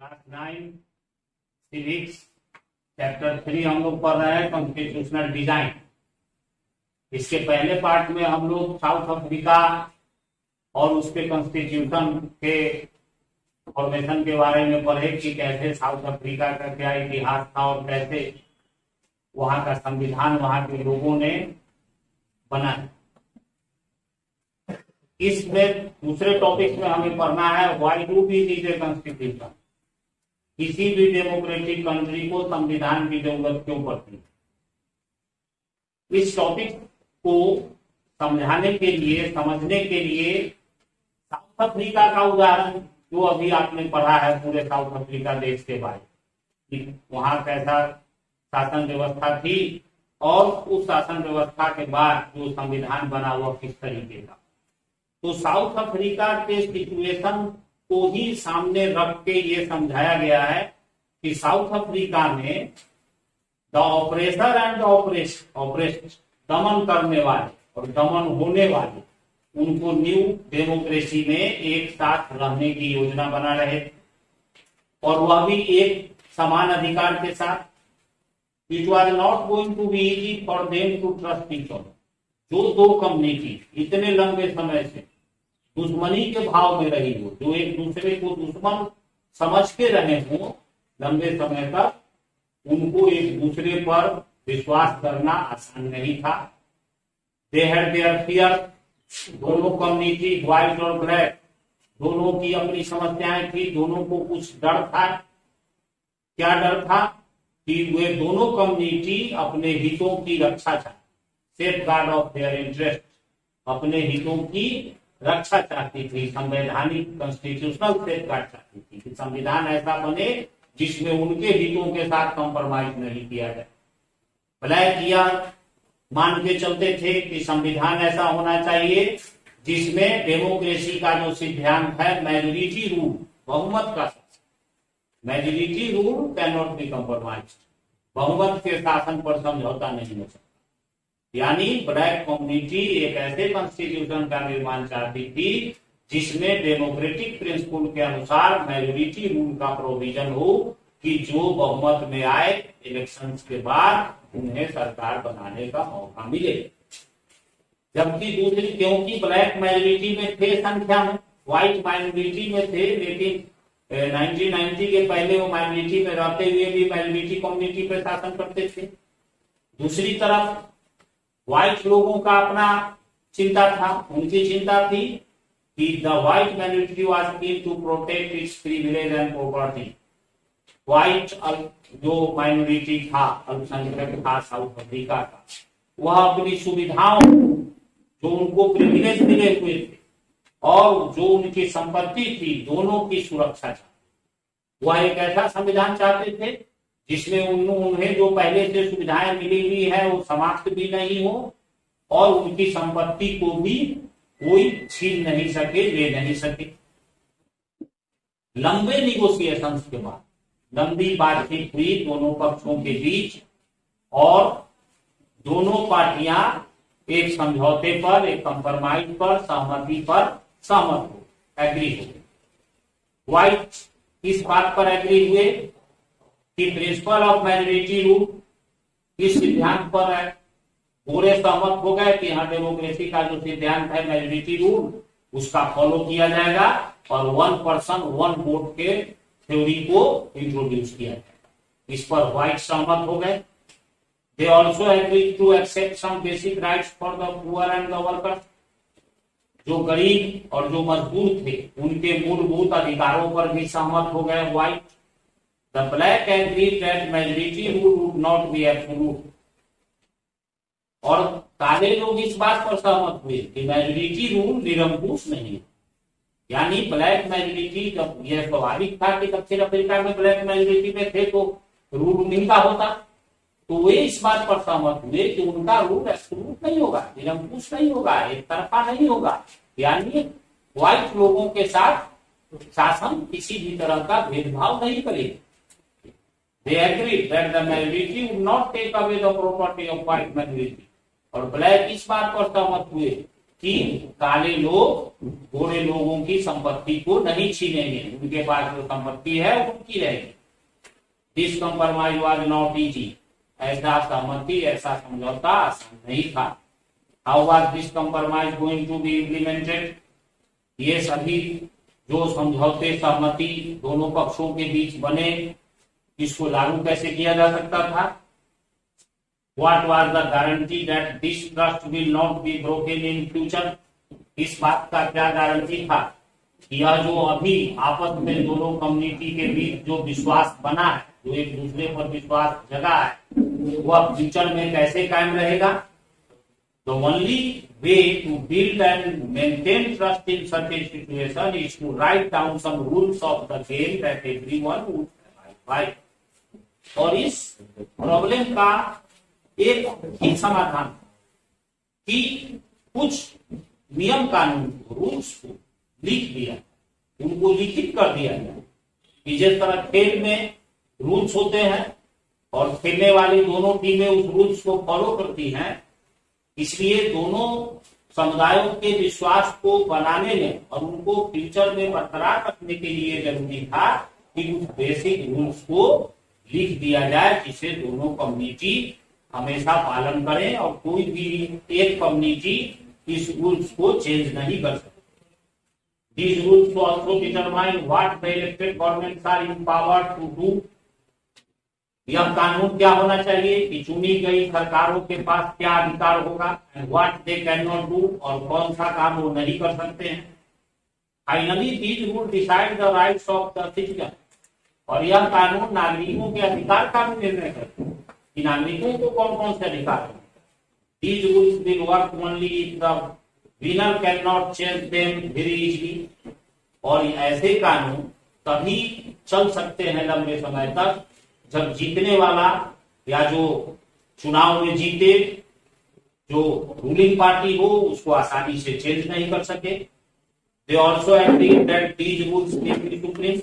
Class 9 civics chapter 3 हम लोग पढ़ रहे हैं कॉन्स्टिट्यूशनल डिजाइन। इसके पहले पार्ट में हम लोग साउथ अफ्रीका और उसके कॉन्स्टिट्यूशन के फॉर्मेशन के बारे में पढ़े कि कैसे साउथ अफ्रीका का क्या इतिहास था और कैसे वहां का संविधान वहां के लोगों ने बनाया। इसमें दूसरे टॉपिक में हमें पढ़ना है why do we need a constitution. किसी भी डेमोक्रेटिक कंट्री को संविधान की जरूरत क्यों पड़ती है। इस टॉपिक को समझाने के लिए समझने के लिए साउथ अफ्रीका का उदाहरण जो अभी आपने पढ़ा है पूरे साउथ अफ्रीका देश के बारे में, वहां कैसा शासन व्यवस्था थी और उस शासन व्यवस्था के बाद जो संविधान बना हुआ किस तरीके का। तो साउथ अफ्रीका के सिचुएशन को ही सामने रख के ये समझाया गया है कि साउथ अफ्रीका में द ऑपरेसर एंड ऑपरेस्ट दमन करने वाले और दमन होने वाले उनको न्यू डेमोक्रेसी में एक साथ रहने की योजना बना रहे और वह भी एक समान अधिकार के साथ। It was not going to be easy for them to trust each other. जो दो कम्युनिटी इतने लंबे समय से दुश्मनी के भाव में रही हो, जो एक दूसरे को दुश्मन समझ के रहे हो लंबे समय तक, उनको एक दूसरे पर विश्वास करना आसान नहीं था। They had there fear. दोनों कम्युनिटी व्हाइट और ब्लैक दोनों की अपनी समस्याएं थी, दोनों को कुछ डर था। क्या डर था कि वे दोनों कम्युनिटी अपने हितों की रक्षा चाहती, safe guard of their interest, अपने हितों की रक्षा चाहती थी। संवैधानिक कॉन्स्टिट्यूशनल सेफ गार्ड चाहती थी कि संविधान ऐसा बने जिसमें उनके हितों के साथ कॉम्प्रोमाइज नहीं किया जाए। ब्लैक यह मान के चलते थे कि संविधान ऐसा होना चाहिए जिसमें डेमोक्रेसी का जो सिद्धांत है मेजोरिटी रूल, बहुमत का शासन, majority rule can not be compromise, बहुमत के शासन पर समझौता नहीं हो सकता। यानी ब्लैक कम्युनिटी एक ऐसे कॉन्स्टिट्यूशन का निर्माण चाहती थी जिसमें डेमोक्रेटिक प्रिंसिपल के अनुसार मेजोरिटी रूल का प्रोविजन हो कि जो बहुमत में आए इलेक्शंस के बाद उन्हें सरकार बनाने का मौका मिले। जबकि दूसरी, क्योंकि ब्लैक मेजोरिटी में थे संख्या में, व्हाइट माइनॉरिटी में थे, लेकिन 1990 के पहले वो माइनॉरिटी में रहते हुए भी मेजोरिटी कम्युनिटी पर शासन करते थे। दूसरी तरफ व्हाइट लोगों का अपना चिंता था, उनकी चिंता थी कि the white minority was keen to protect its privilege and property. White जो माइनॉरिटी था, अल्पसंख्यक था साउथ अफ्रीका का, वह अपनी सुविधाओं जो उनको प्रिविलेज मिले हुए थे और जो उनकी संपत्ति थी दोनों की सुरक्षा चाहते। वह एक ऐसा संविधान चाहते थे जिसमें उन्हें जो पहले से सुविधाएं मिली हुई है वो समाप्त भी नहीं हो और उनकी संपत्ति को भी कोई छीन नहीं सके, ले नहीं सके। लंबे निगोशिएशंस के बाद लंबी बातचीत हुई दोनों पक्षों के बीच और दोनों पार्टियां एक समझौते पर, एक कंप्रोमाइज पर, सहमति पर सहमत हो, एग्री हो गए। व्हाइट इस बात पर एग्री हुए कि प्रिंसिपल ऑफ मेजोरिटी रूल, इस सिद्धांत पर है पूरे सहमत हो गए कि हाँ डेमोक्रेसी का जो सिद्धांत है मेजोरिटी रूल उसका फॉलो किया जाएगा और वन पर्सन वन वोट के थ्योरी को इंट्रोड्यूस किया जाएगा। इस पर व्हाइट सहमत हो गए। They also agree to accept some basic rights for the poor and the workers. जो गरीब और जो मजदूर थे उनके मूलभूत अधिकारों पर भी सहमत हो गए white. The black agreed that majority rule would not be absolute। और काले लोग इस बात पर सहमत हुए कि मेजोरिटी रूल निरंकुश नहीं है। यानी ब्लैक मेजोरिटी, जब यह स्वाभाविक था कि दक्षिण अफ्रीका में ब्लैक मेजोरिटी में थे तो रूल उन्हीं का होता, तो वे इस बात पर सहमत हुए कि उनका रूल एब्सोल्यूट नहीं होगा, निरंकुश नहीं होगा, एक तरफा नहीं होगा। यानी व्हाइट लोगों के साथ शासन किसी भी तरह का भेदभाव नहीं करेगा। They agreed that the majority would not take away the property of white minority। और ब्लैक इस बात पर सहमत हुए कि काले लोग गोरे लोगों की संपत्ति को नहीं छीनेंगे, उनके पास जो संपत्ति है उनकी रहेगी। This compromise was not easy, ऐसा सहमति, ऐसा समझौता आसान नहीं था। How was this compromise going to be implemented, ये सभी जो समझौते सहमति दोनों पक्षों के बीच बने, इसको लागू कैसे किया जा सकता था। What was the guarantee that this trust will not be broken in future, इस बात का क्या गारंटी था कि यह जो अभी आपस में दोनों कम्युनिटी के बीच जो विश्वास बना है, जो एक दूसरे पर विश्वास जगा है, वह फ्यूचर में कैसे कायम रहेगा। The only way to build and maintain trust in such a situation is to write down some rules of the game that everyone would abide by। और इस प्रॉब्लम का एक ही समाधान कि कुछ नियम कानून को, रूल्स को लिख दिया, उनको लिखित कर दिया जाए कि जिस तरह खेल में रूल्स होते हैं और खेलने वाली दोनों टीमें उस रूल्स को फॉलो करती हैं, इसलिए दोनों समुदायों के विश्वास को बनाने में और उनको फ्यूचर में बरकरार रखने के लिए जरूरी था कि कुछ बेसिक रूल्स को लिख दिया जाए जिसे दोनों कम्युनिटी हमेशा पालन करें और कोई भी एक कम्युनिटी इस रूल्स को चेंज नहीं कर सकती। These rules also determine what the elected governments are empowered to do। यह कानून क्या होना चाहिए कि चुनी गई सरकारों के पास क्या अधिकार होगा, and what they can not do, और कौन सा काम वो नहीं कर सकते हैं। Finally these rule decide the rights of the citizen, और यह कानून नागरिकों के अधिकार का भी निर्णय करते हैं कि नागरिकों को कौन कौन से अधिकार है। These rules will work only if the winner cannot change them very easily, और ऐसे कानून तभी चल सकते हैं लंबे समय तक जब जीतने वाला या जो चुनाव में जीते, जो रूलिंग पार्टी हो, उसको आसानी से चेंज नहीं कर सके। They also agreed that these rules will be supreme।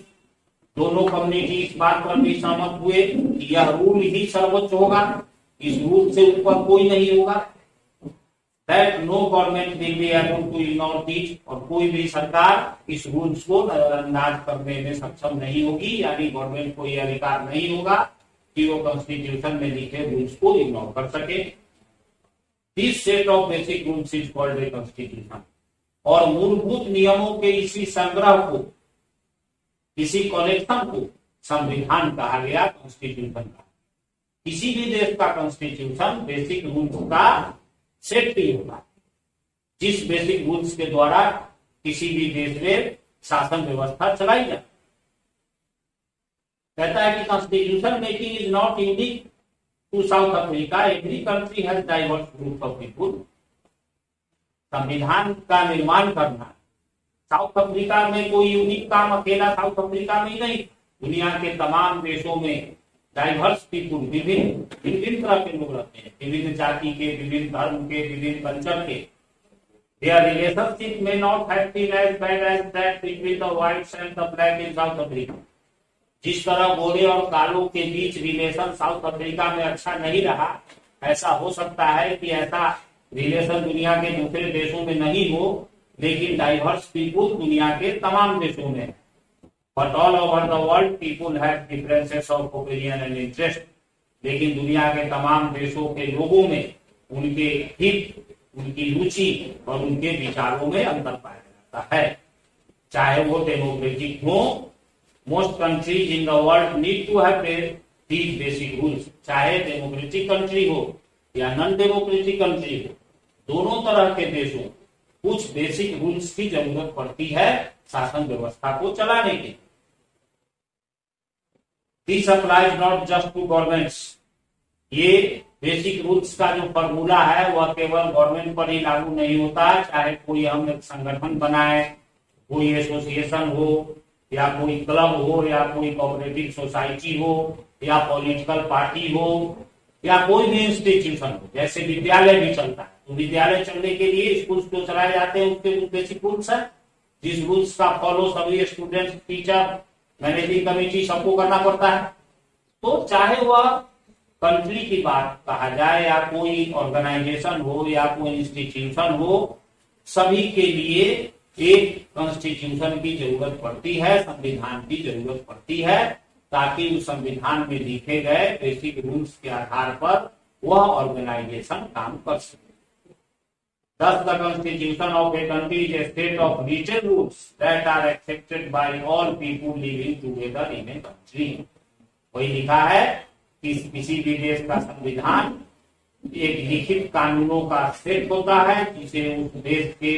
दोनों कम्युनिटी इस बात पर भी सहमत हुए कि यह रूल ही सर्वोच्च होगा, इस रूल से ऊपर कोई नहीं होगा। That no government will be able to ignore these, और कोई भी सरकार इस रूल्स को नजरअंदाज करने में सक्षम नहीं होगी, यानी गवर्नमेंट को यह अधिकार नहीं होगा कि वो कॉन्स्टिट्यूशन में लिखे रूल्स को इग्नोर कर सके। This set of basic rules is called a constitution। और मूलभूत नियमों के इसी संग्रह को, इसी कलेक्शन को संविधान कहा गया, कॉन्स्टिट्यूशन का। किसी भी देश का कॉन्स्टिट्यूशन बेसिक रूल्स का सेट भी होगा, जिस बेसिक रूल्स के द्वारा किसी भी देश में शासन व्यवस्था चलाई जाए। कहता है कि constitution making is not unique to South Africa, every country has diverse group of people. संविधान का निर्माण करना साउथ अफ्रीका में कोई यूनिक काम अकेला साउथ अफ्रीका में ही नहीं, दुनिया के तमाम देशों में डाइवर्स पीपुल, विभिन्न तरह के लोग रहते हैं, विभिन्न जाति के, विभिन्न धर्म के, विभिन्न कल्चर के। Their relationship may not have been as bad as that between the whites and the black in South Africa। जिस तरह गोरे और कालों के बीच रिलेशन साउथ अफ्रीका में अच्छा नहीं रहा, ऐसा हो सकता है कि ऐसा रिलेशन दुनिया के दूसरे देशों में नहीं हो, लेकिन डाइवर्स पीपुल दुनिया के तमाम देशों में। But all over the world people have differences of opinion and interest। लेकिन दुनिया के तमाम देशों के लोगों में उनके हित, उनकी रुचि और उनके विचारों में अंतर पाया जाता है, चाहे वो डेमोक्रेटिक हो। Most countries in the world need to have these basic rules. चाहे डेमोक्रेटिक कंट्री हो या नॉन डेमोक्रेटिक कंट्री हो, दोनों तरह के देशों कुछ बेसिक रूल्स की जरूरत पड़ती है शासन व्यवस्था को चलाने के। This applies not just to governments. ये बेसिक रूल्स का जो फॉर्मूला है वह केवल गवर्नमेंट पर ही लागू नहीं होता, चाहे कोई हम एक संगठन बनाए, कोई एसोसिएशन हो या कोई क्लब हो या कोई कोऑपरेटिव सोसाइटी हो या पॉलिटिकल पार्टी हो या कोई भी इंस्टीट्यूशन हो। जैसे विद्यालय भी चलता है, तो विद्यालय चलने के लिए स्कूल जो चलाए जाते हैं उसके कुछ बेसिक रूल्स है, जिस रूल्स का फॉलो सभी स्टूडेंट्स, टीचर, मैनेजिंग कमेटी सबको करना पड़ता है। तो चाहे वह कंट्री की बात कहा जाए या कोई ऑर्गेनाइजेशन हो या कोई इंस्टीट्यूशन हो, सभी के लिए एक कॉन्स्टिट्यूशन की जरूरत पड़ती है, संविधान की जरूरत पड़ती है, ताकि उस संविधान में लिखे गए बेसिक रूल्स के आधार पर वह ऑर्गेनाइजेशन काम कर सके। Thus, the constitution of a country is a set of written rules that are accepted by all people living together in a country. वही लिखा है कि किसी भी देश का संविधान एक लिखित कानूनों का सेट होता है जिसे उस देश के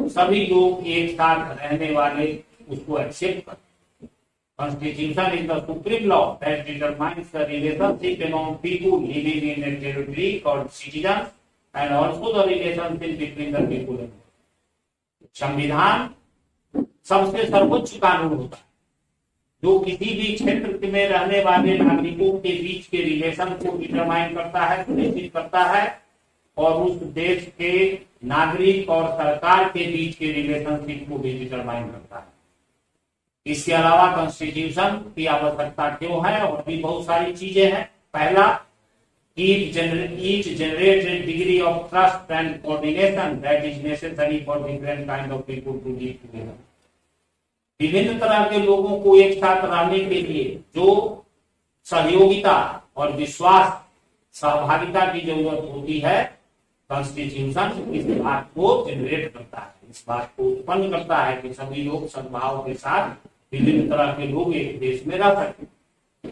सभी लोग एक साथ रहने वाले उसको एक्सेप्ट करते हैं। Constitution is the supreme law that determines the relationship among people living in a territory called citizens and also the relationship between the people. संविधान सबसे सर्वोच्च कानून होता है जो किसी भी क्षेत्र में रहने वाले नागरिकों के बीच के रिलेशन को डिटरमाइन करता है, सुनिश्चित करता है, और उस देश के नागरिक और सरकार के बीच के रिलेशनशिप को भी डिटरमाइन करता है। इसके अलावा कॉन्स्टिट्यूशन की आवश्यकता क्यों है, और भी बहुत सारी चीजें हैं। पहला, each generates a degree of trust and coordination that is necessary for different kind of people to live together. विभिन्न तरह के लोगों को एक साथ रहने के लिए जो सहयोगिता और विश्वास, सहभागिता की जरूरत होती है, कॉन्स्टिट्यूशन इस बात को जनरेट करता है, इस बात को उत्पन्न करता है कि सभी लोग सद्भाव के साथ विभिन्न तरह के लोग एक देश में रह सकते।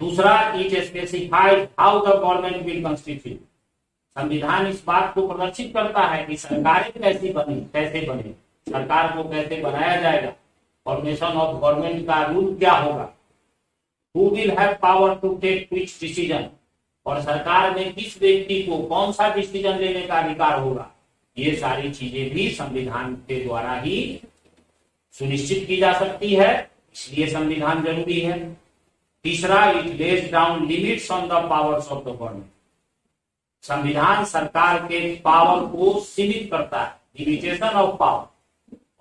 दूसरा, it specifies how the government will constitute. संविधान इस बात को प्रदर्शित करता है कि सरकारें कैसे बने, सरकार को कैसे बनाया जाएगा, फॉर्मेशन ऑफ गवर्नमेंट का रूल क्या होगा, who will have power to take which decision, और सरकार में किस व्यक्ति को कौन सा डिसीजन लेने का अधिकार होगा। ये सारी चीजें भी संविधान के द्वारा ही सुनिश्चित की जा सकती है, इसलिए संविधान जरूरी है। तीसरा, it lays down limits on the powers of the government. संविधान सरकार के पावर को सीमित करता है, लिमिटेशन ऑफ पावर।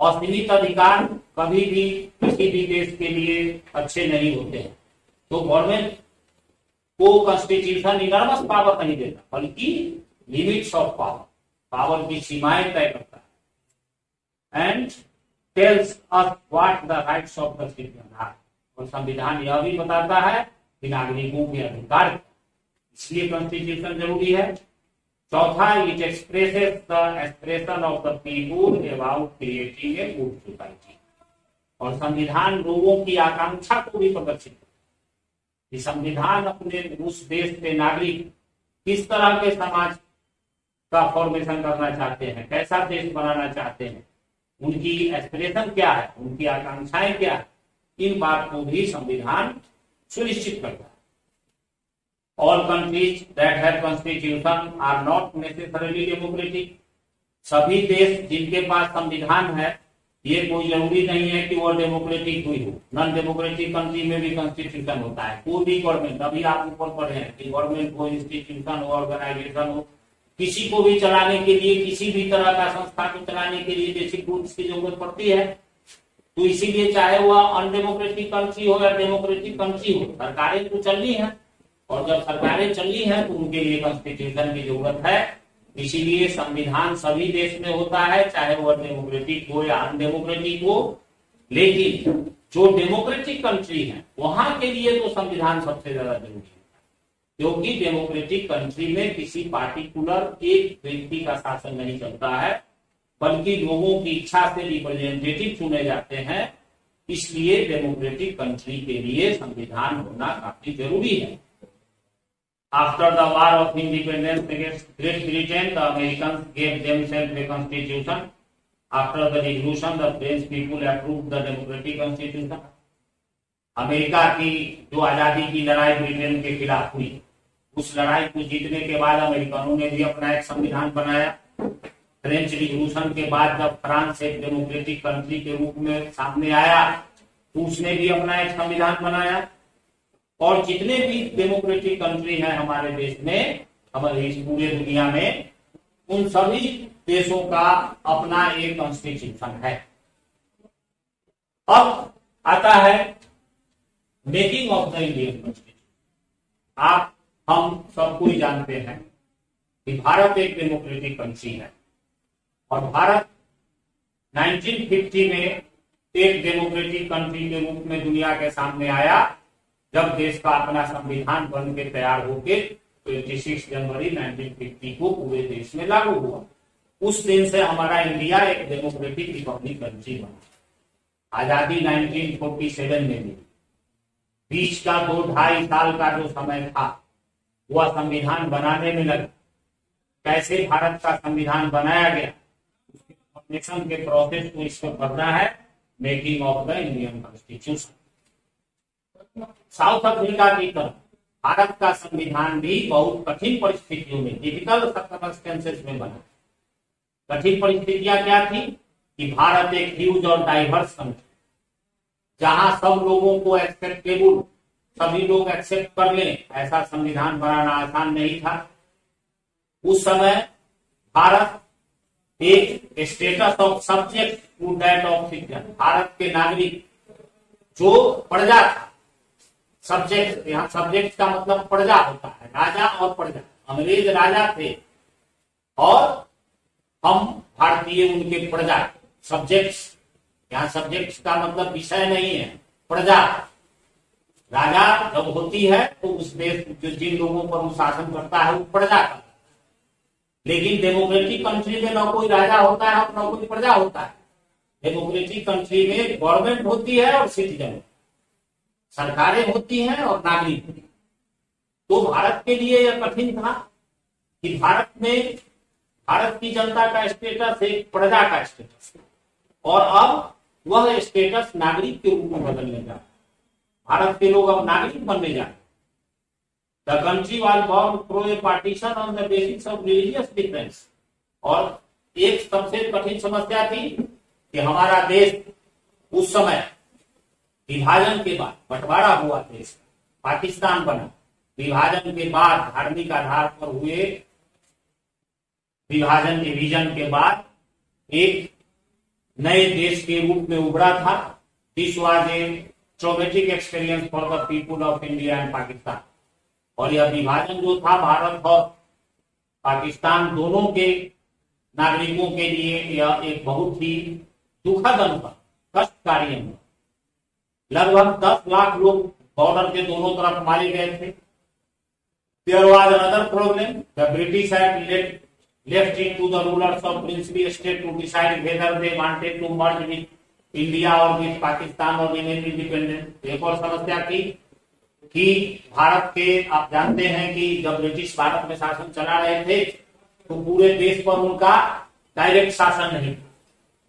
असीमित अधिकार कभी भी किसी भी देश के लिए अच्छे नहीं होते हैं। तो गवर्नमेंट को कॉन्स्टिट्यूशन इनॉर्मस पावर नहीं देता, बल्कि लिमिट्स ऑफ पावर, पावर की सीमाएं तय करता है। And tells us what the rights of the citizen are, और संविधान यह भी बताता है कि नागरिकों के अधिकार, इसलिए कॉन्स्टिट्यूशन जरूरी है। चौथा, it expresses the aspiration of the people about creating a good society, और संविधान लोगों की आकांक्षा को भी प्रदर्शित करता है कि संविधान अपने उस देश के नागरिक किस तरह के समाज का फॉर्मेशन करना चाहते हैं, कैसा देश बनाना चाहते हैं, उनकी एस्पिरेशन क्या है, उनकी आकांक्षाएं क्या है, इन बात को भी संविधान सुनिश्चित करता है। All countries that have constitution are not necessarily democratic. सभी देश जिनके पास संविधान है, ये कोई जरूरी नहीं है कि वो डेमोक्रेटिक हुई हो। नॉन डेमोक्रेटिक कंट्री में भी कॉन्स्टिट्यूशन होता है। कोई भी गवर्नमेंट, अभी आप ऊपर पढ़े हैं कि गवर्नमेंट हो, इंस्टीट्यूशन हो, ऑर्गेनाइजेशन हो, किसी को भी चलाने के लिए, किसी भी तरह का संस्था को चलाने के लिए बेसिक रूल्स की जरूरत पड़ती है। तो इसीलिए चाहे वह अनडेमोक्रेटिक कंट्री हो या डेमोक्रेटिक कंट्री हो, सरकारें तो चलनी है, और जब सरकारें चलनी है तो उनके लिए कॉन्स्टिट्यूशन की जरूरत है। इसीलिए संविधान सभी देश में होता है, चाहे वह डेमोक्रेटिक हो या अनडेमोक्रेटिक हो। लेकिन जो डेमोक्रेटिक कंट्री है वहां के लिए तो संविधान सबसे ज्यादा जरूरी है, क्योंकि डेमोक्रेटिक कंट्री में किसी पार्टिकुलर एक व्यक्ति का शासन नहीं चलता है, बल्कि लोगों की इच्छा से रिप्रेजेंटेटिव चुने जाते हैं। इसलिए डेमोक्रेटिक कंट्री के लिए संविधान होना काफी जरूरी है। After the War of Independence against Great Britain, the Americans gave themselves a constitution. After the Revolution, the French people approved the democratic constitution. America की जो आजादी की लड़ाई ब्रिटेन के खिलाफ हुई, उस लड़ाई को जीतने के बाद अमेरिकनों ने भी अपना एक संविधान बनाया। फ्रेंच रिवॉल्यूशन के बाद जब फ्रांस एक डेमोक्रेटिक कंट्री के रूप में सामने आया, तो उसने भी अपना एक संविधान बनाया। और जितने भी डेमोक्रेटिक कंट्री हैं हमारे देश में, हमारे इस पूरे दुनिया में, उन सभी देशों का अपना एक कॉन्स्टिट्यूशन है। अब आता है making of the Indian constitution. हम सबको ही जानते हैं कि भारत एक डेमोक्रेटिक कंट्री है। और भारत 1950 में एक डेमोक्रेटिक कंट्री के रूप में दुनिया के सामने आया, जब देश का अपना संविधान बन के तैयार होके 26 जनवरी 1950 को पूरे देश में लागू हुआ। उस दिन से हमारा इंडिया एक डेमोक्रेटिक रिपब्लिक कंट्री बना। आजादी 1947 में मिली। बीच का 2-2.5 साल का जो समय था वह संविधान बनाने में लगा। कैसे भारत का संविधान बनाया गया, उसके फॉर्मेशन के प्रोसेस को इसको पढ़ना है, making of the Indian constitution. South Africa की तरह भारत का संविधान भी बहुत कठिन परिस्थितियों में, डिफिकल्ट सर्कमस्टेंसेस में बना। कठिन परिस्थितियां क्या थी कि भारत एक ह्यूज और डाइवर्स कंट्री, जहां सब लोगों को एक्सेप्टेबल, सभी लोग एक्सेप्ट कर लें, ऐसा संविधान बनाना आसान नहीं था। उस समय भारत एक status of subject to that of citizen, Bharat के नागरिक जो प्रजा था, सब्जेक्ट, यहाँ सब्जेक्ट का मतलब प्रजा होता है, राजा और प्रजा। अंग्रेज राजा थे और हम भारतीय उनके प्रजा, सब्जेक्ट्स। यहाँ सब्जेक्ट्स का मतलब विषय नहीं है, प्रजा। राजा जब होती है तो उस देश जो जिन लोगों पर वो शासन करता है वो प्रजा का। लेकिन डेमोक्रेटिक कंट्री में न कोई राजा होता है और न कोई प्रजा होता है। डेमोक्रेटिक कंट्री में गवर्नमेंट होती है और सिटीजन, सरकारें होती हैं और नागरिक होती हैं। तो भारत के लिए यह कठिन था कि भारत में भारत की जनता का स्टेटस एक प्रजा का स्टेटस, और अब वह स्टेटस नागरिक के रूप में बदलने जा रहा है। भारत के लोग अब नागरिक बनने जा रहे हैं। The country was born through a partition on the basis of religious difference. और एक सबसे कठिन समस्या थी कि हमारा देश उस समय विभाजन के बाद बंटवारा हुआ देश, पाकिस्तान बना। विभाजन के बाद धार्मिक आधार पर हुए विभाजन, डिवीजन के बाद एक नए देश के रूप में उभरा था। This was a traumatic experience for the people of India and Pakistan. और यह विभाजन जो था भारत और पाकिस्तान दोनों के नागरिकों के लिए यह एक बहुत ही दुखद अनुभव, कष्टकारी अनुभव। लगभग 10 लाख लोग बॉर्डर के दोनों तरफ मारे गए थे। There was another problem, the British had left it to the rulers of princely state to decide whether they wanted to merge with India or with Pakistan or remain independent। एक और समस्या थी कि भारत के, आप जानते हैं कि जब ब्रिटिश भारत में शासन चला रहे थे तो पूरे देश पर उनका डायरेक्ट शासन नहीं था।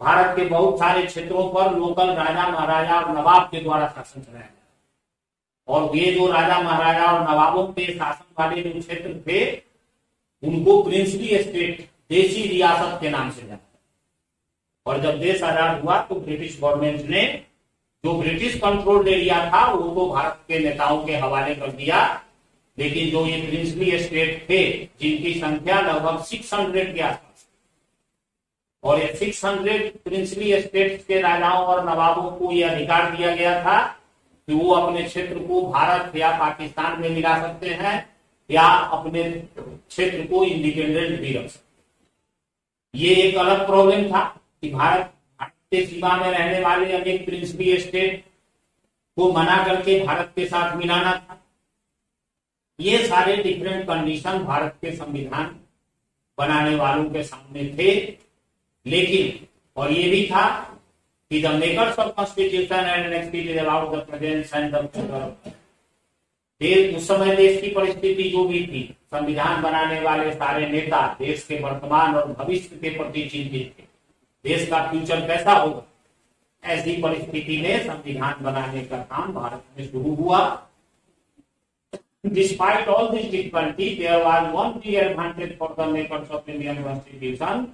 भारत के बहुत सारे क्षेत्रों पर लोकल राजा महाराजा और नवाब के द्वारा शासन चलाया गया। और ये जो राजा महाराजा और नवाबों के शासन वाले जो क्षेत्र थे उनको प्रिंसली स्टेट, देशी रियासत के नाम से जाना। और जब देश आजाद हुआ तो ब्रिटिश गवर्नमेंट ने जो ब्रिटिश कंट्रोल्ड एरिया था वो तो भारत के नेताओं के हवाले कर दिया। लेकिन जो ये प्रिंसली स्टेट थे जिनकी संख्या लगभग 600 के आसपास, और ये 600 प्रिंसली स्टेट्स के राजाओं और नवाबों को यह अधिकार दिया गया था कि वो अपने क्षेत्र को भारत या पाकिस्तान में मिला सकते हैं या अपने क्षेत्र को इंडिपेंडेंट भी रख सकते। ये एक अलग प्रॉब्लम था कि भारत के सीमा में रहने वाले अनेक प्रिंसली स्टेट को मना करके भारत के साथ मिलाना था। ये सारे डिफरेंट कंडीशन भारत के संविधान बनाने वालों के सामने थे। लेकिन और ये भी था कि the makers of constitution and experience about the presence and the future. उस समय देश की परिस्थिति जो भी थी, संविधान बनाने वाले सारे नेता देश के वर्तमान और भविष्य के प्रति चिंतित थे। देश का फ्यूचर कैसा होगा, ऐसी परिस्थिति में संविधान बनाने का काम भारत में शुरू हुआ। Despite all this difficulty, there was one clear advantage for the makers of Indian Constitution.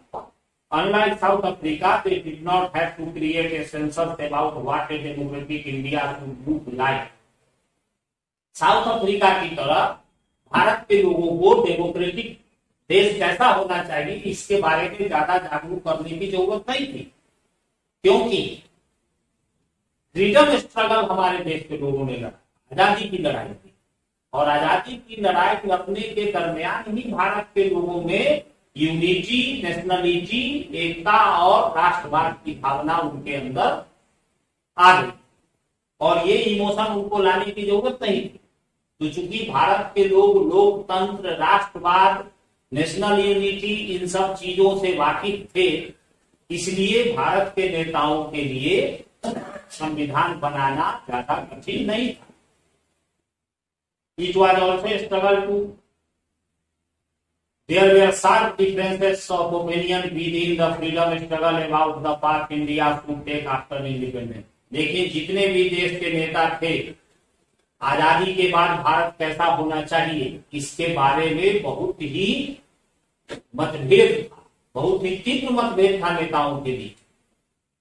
Unlike South Africa, they did not have to create a census about what a democratic India should look like. South Africa की तरह भारत के लोगों को democratic देश कैसा होना चाहिए इसके बारे में ज्यादा जागरूक करने की जरूरत नहीं थी, क्योंकि फ्रीडम स्ट्रगल हमारे देश के लोगों ने लड़ा, आजादी की लड़ाई थी। और आजादी की लड़ाई लड़ने के दरमियान ही भारत के लोगों में यूनिटी, नेशनलिटी, एकता और राष्ट्रवाद की भावना उनके अंदर आ गई और ये इमोशन उनको लाने की जरूरत नहीं थी। तो चूंकि भारत के लोग लोकतंत्र, राष्ट्रवाद, नेशनल यूनिटी, इन सब चीजों से वाकिफ थे, इसलिए भारत के नेताओं के लिए संविधान बनाना ज्यादा कठिन नहीं था। It was also struggle to, there were sharp differences of opinion within the freedom struggle about the path India to take after independence. लेकिन जितने भी देश के नेता थे, आजादी के बाद भारत कैसा होना चाहिए, इसके बारे में बहुत ही मतभेद था, बहुत ही तीव्र मतभेद था नेताओं के बीच।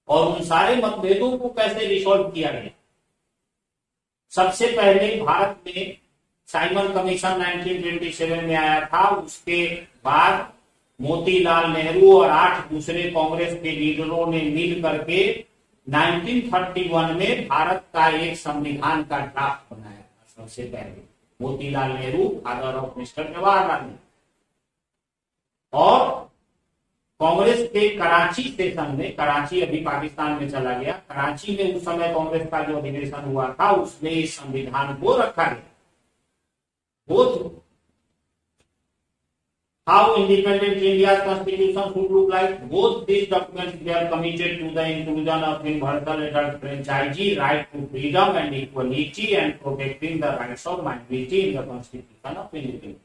और उन सारे मतभेदों को कैसे रिसॉल्व किया गया? सबसे पहले भारत में साइमन कमीशन 1927 में आया था। उसके बाद मोतीलाल नेहरू और 8 दूसरे कांग्रेस के लीडरों ने मिल करके 1931 में भारत का एक संविधान का ड्राफ्ट बनाया था। सबसे पहले Motilal Nehru, father of mister Jawaharlal Nehru, और कांग्रेस के कराची सेशन में, कराची अभी पाकिस्तान में चला गया, कराची में उस समय कांग्रेस का जो अधिवेशन हुआ था उसमें इस संविधान को रखा गया। Both how independent India's constitution should look like, both these documents were committed to the inclusion of universal adult franchise, right to freedom and equality and protecting the rights of minority in the constitution of independence.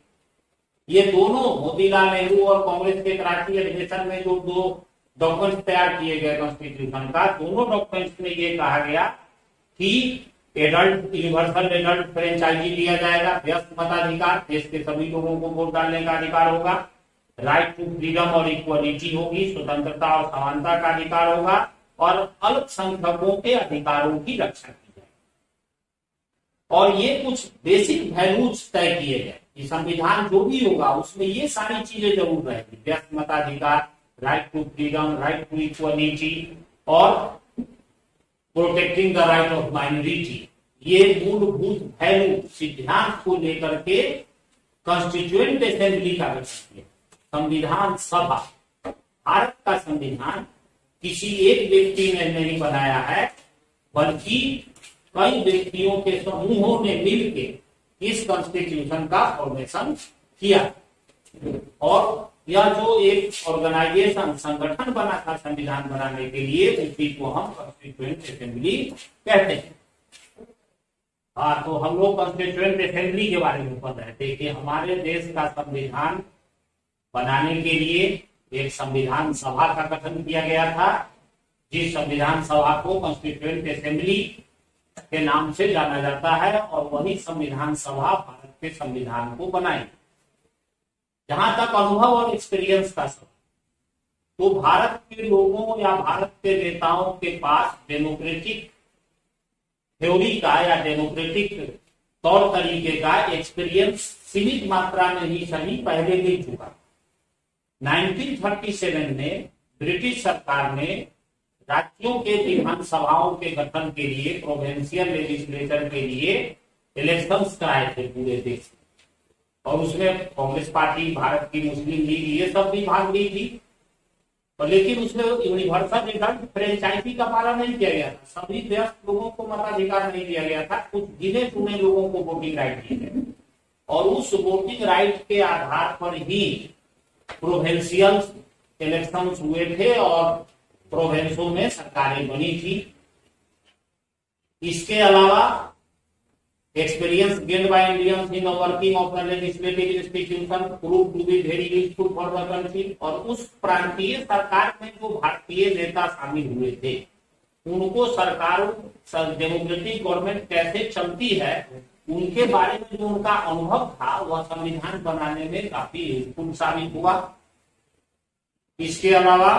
ये दोनों मोतीलाल नेहरू और कांग्रेस के कराची अधिवेशन में जो दो documents तैयार किए गए कॉन्स्टिट्यूशन का, दोनों डॉक्यूमेंट्स में ये कहा गया कि एडल्ट, यूनिवर्सल एडल्ट फ्रेंचाइजी दिया जाएगा, व्यस्त मताधिकार, देश के सभी लोगों को वोट डालने का अधिकार होगा, राइट टू फ्रीडम और इक्वलिटी होगी, स्वतंत्रता और समानता का अधिकार होगा, और अल्पसंख्यकों के अधिकारों की रक्षा की जाएगी। और ये कुछ बेसिक वैल्यूज तय किए गए कि संविधान जो भी होगा उसमें ये सारी चीजें जरूर रहेगी, व्यस्त मताधिकार, right to freedom, right to equality और protecting the right of minority. ये मूलभूत वैल्यू सिद्धांत को लेकर के कॉन्स्टिट्यूएंट असेंबली का गठन किया। संविधान सभा, भारत का संविधान किसी एक व्यक्ति ने नहीं बनाया है, बल्कि कई व्यक्तियों के समूहों ने मिलकर इस कॉन्स्टिट्यूशन का फॉर्मेशन किया। और यह जो एक ऑर्गेनाइजेशन, संगठन बना था संविधान बनाने के लिए, उसी को हम कॉन्स्टिट्यूएंट असेंबली कहते हैं। हाँ, तो हम लोग कॉन्स्टिट्यूएंट असेंबली के बारे में पढ़ रहे थे कि हमारे देश का संविधान बनाने के लिए एक संविधान सभा का गठन किया गया था, जिस संविधान सभा को कॉन्स्टिट्यूएंट असेंबली के नाम से जाना जाता है, और वही संविधान सभा भारत के संविधान को बनाई। जहां तक अनुभव और एक्सपीरियंस का सब, तो भारत के लोगों या भारत के नेताओं के पास डेमोक्रेटिक थ्योरी का या डेमोक्रेटिक तौर तरीके का एक्सपीरियंस सीमित मात्रा में ही सही पहले मिल चुका। 1937 में ब्रिटिश सरकार ने राज्यों के विधानसभाओं के गठन के लिए, प्रोविंशियल लेजिस्लेचर के लिए इलेक्शंस कराए थे पूरे देश में, और उसमें कांग्रेस पार्टी, भारत की मुस्लिम लीग, ये सब भी भाग ली थी। और लेकिन उसमें यूनिवर्सल एडल्ट फ्रेंचाइजी का पालन नहीं किया गया था, सभी व्यस्त लोगों को मताधिकार नहीं दिया गया था, कुछ गिने चुने लोगों को वोटिंग राइट दिए गए, और उस वोटिंग राइट के आधार पर ही प्रोविंशियल इलेक्शन हुए थे और प्रोविंसों में सरकारें बनी थी। इसके अलावा experience gained by Indians in the working of the legislative institution proved to be very useful for the country। और उस प्रांतीय सरकार में जो भारतीय नेता शामिल हुए थे, उनको सरकारों, डेमोक्रेटिक गवर्नमेंट कैसे चलती है, उनके बारे में जो उनका अनुभव था, वह संविधान बनाने में काफी यूजफुल साबित हुआ। इसके अलावा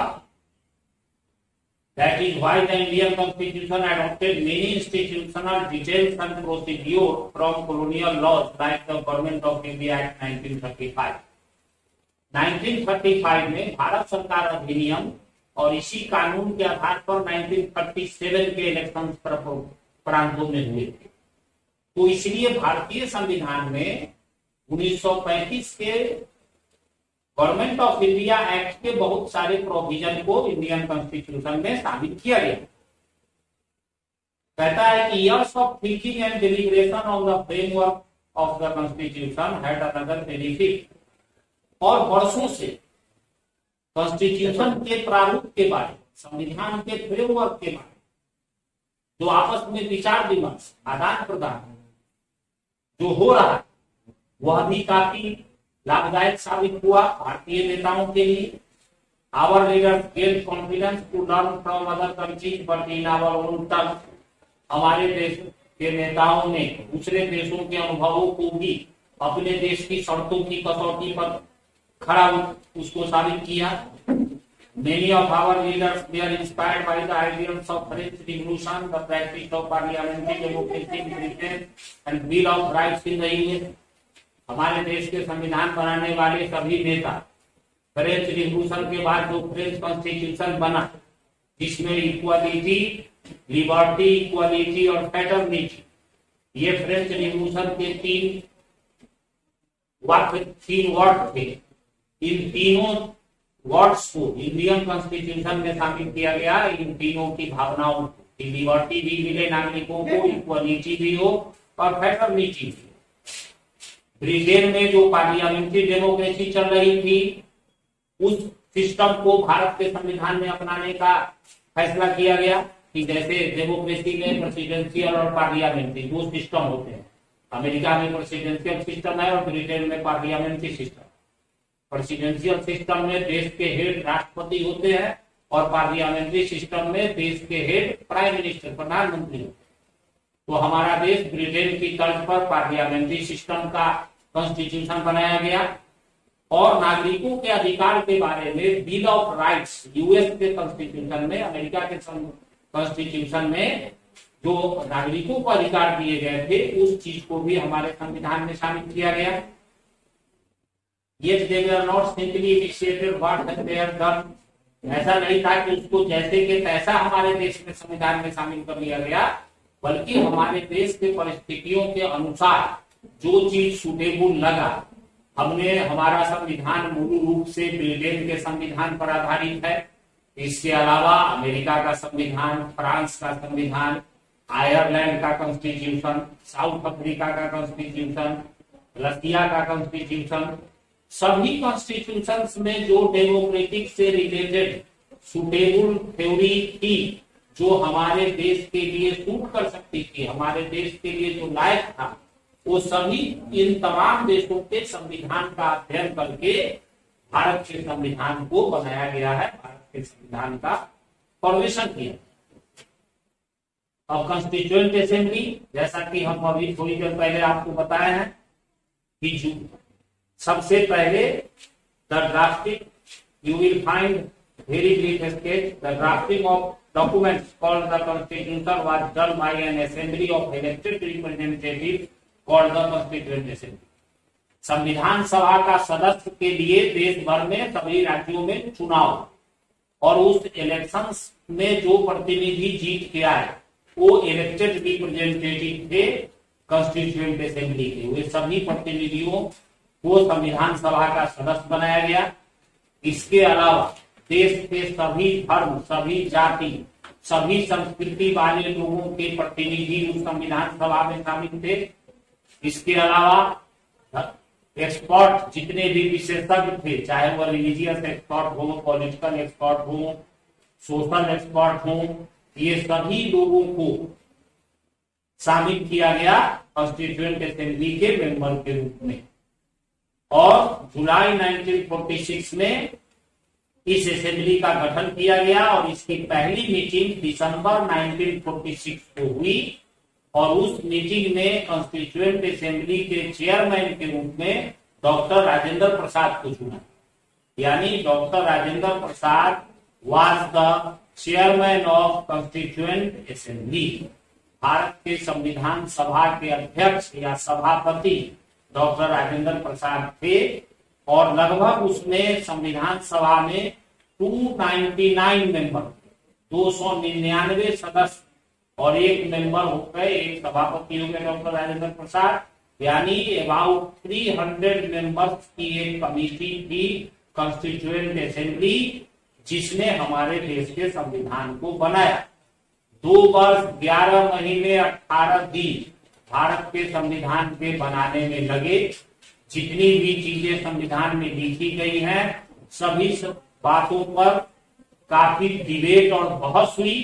that is why the Indian Constitution adopted many institutional details and procedures from colonial laws like the Government of India Act 1935। 1935 में भारत सरकार अधिनियम और इसी कानून के आधार पर 1937 के इलेक्शन प्रांतों में हुए थे। तो इसलिए भारतीय संविधान में 1935 के गवर्नमेंट ऑफ इंडिया एक्ट के बहुत सारे प्रोविजन को इंडियन कॉन्स्टिट्यूशन में शामिल किया गया। कहता है कि years of thinking and deliberation on the framework of the constitution had another benefit, और वर्षों से कॉन्स्टिट्यूशन के प्रारूप के बारे, संविधान के फ्रेमवर्क के बारे जो आपस में विचार विमर्श, आदान प्रदान जो हो रहा है, वह भी काफी लाभदायक साबित हुआ भारतीय नेताओं के लिए। Our leaders gained confidence to learn from other countries, but in our own terms, हमारे देश के नेताओं ने दूसरे देशों के अनुभवों को भी अपने देश की शर्तों की कसौटी पर खड़ा उसको साबित किया। Many of our leaders were inspired by the ideals of French Revolution, the practice of parliamentary democracy in Britain, and Bill of Rights in the US. हमारे देश के संविधान बनाने वाले सभी नेता फ्रेंच रिवॉल्यूशन के बाद जो फ्रेंच कॉन्स्टिट्यूशन बना, जिसमें इक्वालिटी, लिबर्टी, इक्वालिटी और फ्रेटर्निटी, ये फ्रेंच रिवॉल्यूशन के तीन वर्ड थे। इन तीनों वर्ड्स को इंडियन कॉन्स्टिट्यूशन में शामिल किया गया। इन तीनों की भावनाओं को, लिबर्टी भी मिले नागरिकों को, इक्वालिटी भी हो और फ्रेटर्निटी भी। ब्रिटेन में जो पार्लियामेंट्री डेमोक्रेसी चल रही थी, उस सिस्टम को भारत के संविधान में अपनाने का फैसला किया गया कि जैसे डेमोक्रेसी में प्रेसिडेंशियल और पार्लियामेंट्री दो सिस्टम होते हैं। अमेरिका में प्रेसिडेंशियल सिस्टम है और ब्रिटेन में पार्लियामेंट्री सिस्टम। प्रेसिडेंशियल सिस्टम में देश के हेड राष्ट्रपति होते हैं और पार्लियामेंट्री सिस्टम में देश के हेड प्राइम मिनिस्टर, प्रधानमंत्री होते हैं। तो हमारा देश ब्रिटेन की तर्ज पर पार्लियामेंट्री सिस्टम का कॉन्स्टिट्यूशन बनाया गया और नागरिकों के अधिकार के बारे में बिल ऑफ राइट्स यूएस के कॉन्स्टिट्यूशन में, अमेरिका के कॉन्स्टिट्यूशन में जो नागरिकों को अधिकार दिए गए थे, उस चीज को भी हमारे संविधान में शामिल किया गया। Yes, they were not simply initiated what they have done. ऐसा नहीं था कि उसको जैसे के तैसा हमारे देश में संविधान में शामिल कर लिया गया, बल्कि हमारे देश के परिस्थितियों के अनुसार जो चीज सुटेबल लगा, हमने हमारा संविधान मूल रूप से ब्रिटेन के संविधान पर आधारित है। इसके अलावा अमेरिका का संविधान, फ्रांस का संविधान, आयरलैंड का कॉन्स्टिट्यूशन, साउथ अफ्रीका का कॉन्स्टिट्यूशन, रसिया का कॉन्स्टिट्यूशन, सभी कॉन्स्टिट्यूशंस में जो डेमोक्रेटिक से रिलेटेड सुटेबल थ्योरी थी, जो हमारे देश के लिए सूट कर सकती थी, हमारे देश के लिए जो लायक था, वो सभी इन तमाम देशों के संविधान का अध्ययन करके भारत के संविधान को बनाया गया है, भारत के संविधान का फॉर्मेशन किया। अब कॉन्स्टिट्यूएंट असेंबली, जैसा कि हम अभी थोड़ी देर पहले आपको बताए हैं कि सबसे पहले the drafting, you will find very brief sketch, the drafting of documents called the constitution was done by an assembly of elected representatives called the constituent assembly. संविधान सभा का सदस्य के लिए देश भर में सभी राज्यों में चुनाव, और उस इलेक्शंस में जो प्रतिनिधि जीत के आए वो इलेक्टेड रिप्रेजेंटेटिव थे कॉन्स्टिट्यूएंट असेंबली के। वे सभी प्रतिनिधियों को संविधान सभा का सदस्य बनाया गया। इसके अलावा देश के सभी धर्म, सभी जाति, सभी संस्कृति वाले लोगों के प्रतिनिधि उस संविधान सभा में शामिल थे। इसके अलावा एक्सपर्ट, जितने भी विशेषज्ञ थे, चाहे वो रिलीजियस एक्सपर्ट हो, पॉलिटिकल एक्सपर्ट हो, सोशल एक्सपर्ट हो, ये सभी लोगों को शामिल किया गया कॉन्स्टिट्यूएंट असेंबली के मेंबर के रूप में। और जुलाई 1946 में इस असेंबली का गठन किया गया और इसकी पहली मीटिंग दिसंबर 1946 को हुई और उस मीटिंग में कॉन्स्टिट्यूएंट असेंबली के चेयरमैन के रूप में डॉक्टर राजेंद्र प्रसाद को चुना। यानी doctor Rajendra Prasad was the chairman of constituent assembly. Bharat के संविधान सभा के अध्यक्ष या सभापति डॉक्टर राजेंद्र प्रसाद थे और लगभग उसमें संविधान सभा में 299 मेंबर, 299 सदस्य और एक मेंबर हो गए, एक सभापति हो गए डॉक्टर राजेंद्र प्रसाद। यानी अबाउट 300 मेंबर्स की एक कमेटी थी कॉन्स्टिट्यूएंट असेंबली जिसने हमारे देश के संविधान को बनाया। 2 वर्ष 11 महीने 18 दिन भारत के संविधान के बनाने में लगे। जितनी भी चीजें संविधान में लिखी गई हैं सभी बातों पर काफी डिबेट और बहस हुई।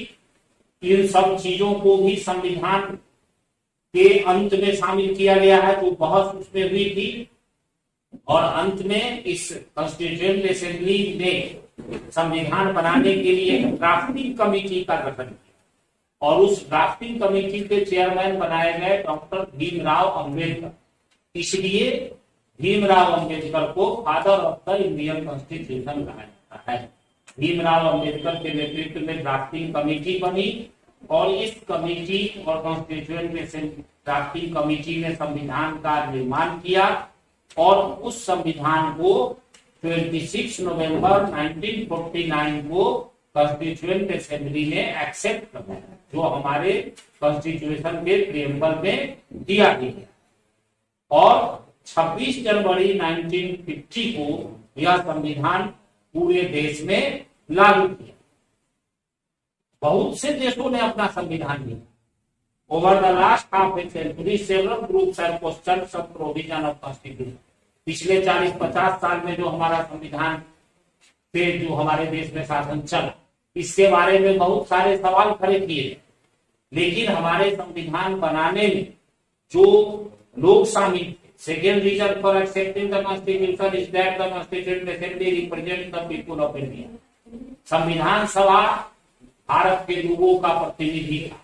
इन सब चीजों को भी संविधान के अंत में शामिल किया गया है, जो बहस उसमें हुई थी। और अंत में इस कॉन्स्टिट्यूएंट असेंबली ने संविधान बनाने के लिए एक ड्राफ्टिंग कमेटी का गठन किया और उस ड्राफ्टिंग कमेटी के चेयरमैन बनाए गए डॉक्टर भीमराव अंबेडकर। इसलिए भीमराव अंबेडकर को father of the Indian constitution कहा जाता है। भीमराव अंबेडकर के नेतृत्व में ड्राफ्टिंग कमेटी बनी और इस कमेटी और कॉन्स्टिट्यूएंट ड्राफ्टिंग कमेटी ने संविधान का निर्माण किया और उस संविधान को 26 नवंबर 1949 को कॉन्स्टिट्यूएंट असेंबली ने एक्सेप्ट कर लिया, जो हमारे कॉन्स्टिट्यूशन के प्रिएम्बल में दिया गया। और 26 जनवरी 1950 को यह संविधान पूरे देश में लागू किया। बहुत से देशों ने अपना संविधान लिया। Over the last half a century several groups have questioned some provision of constitution. पिछले 40-50 साल में जो हमारा संविधान से जो हमारे देश में शासन चला, इसके बारे में बहुत सारे सवाल खड़े किए। लेकिन हमारे संविधान बनाने में जो लोग शामिल थे, second reason for accepting the constitution is that the constituent assembly represent the people of India. संविधान सभा भारत के लोगों का प्रतिनिधि था।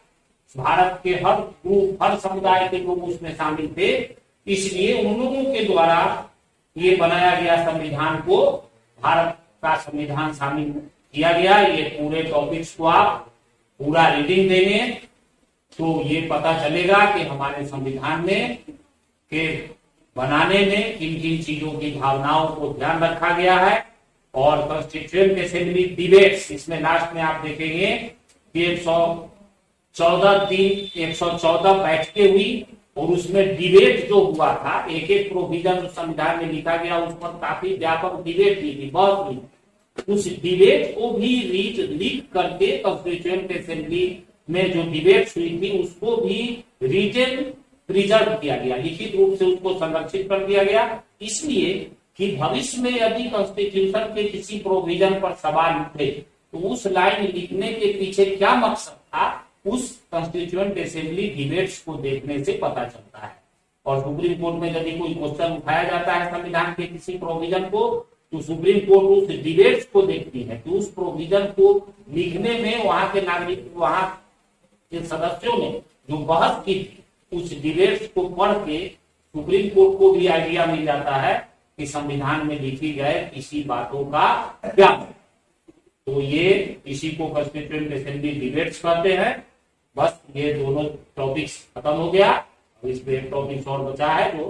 भारत के हर ग्रुप, हर समुदाय के लोग उसमें शामिल थे। इसलिए उन लोगों के द्वारा ये बनाया गया संविधान को भारत का संविधान शामिल किया गया। ये पूरे टॉपिक्स को आप पूरा रीडिंग देंगे तो ये पता चलेगा कि हमारे संविधान में के बनाने में किन किन चीजों की भावनाओं को ध्यान रखा गया है। और कॉन्स्टिट्यूएंट असेंबली डिबेट्स, इसमें लास्ट में आप देखेंगे कि 114 बैठकें हुई और उसमें डिबेट जो हुआ था, एक एक प्रोविजन संविधान में लिखा गया, उस पर काफी व्यापक डिबेट हुई थी, बहुत हुई। उस डिबेट को भी लीक करके कॉन्स्टिट्यूएंट असेंबली में जो डिबेट हुई थी उसको भी रिटन प्रिजर्व किया गया, लिखित रूप से उसको संरक्षित कर दिया गया। इसलिए कि भविष्य में यदि कॉन्स्टिट्यूशन के किसी प्रोविजन पर सवाल उठे तो उस लाइन लिखने के पीछे क्या मकसद था, उस कॉन्स्टिट्यूएंट असेंबली डिबेट्स को देखने से पता चलता है। और सुप्रीम कोर्ट में यदि कोई क्वेश्चन उठाया जाता है संविधान के किसी प्रोविजन को, तो सुप्रीम कोर्ट उस डिबेट्स को देखती है कि उस प्रोविजन को लिखने में वहां के नागरिक, वहां के सदस्यों ने जो बहस की थी, उस डिबेट्स को पढ़ के सुप्रीम कोर्ट को भी आइडिया मिल जाता है कि संविधान में लिखी गए किसी बातों का क्या है। तो ये इसी को कॉन्स्टिट्यूएंट असेंबली डिबेट्स कहते हैं। बस ये दोनों टॉपिक्स खत्म हो गया। इस पे एक टॉपिक्स और बचा है जो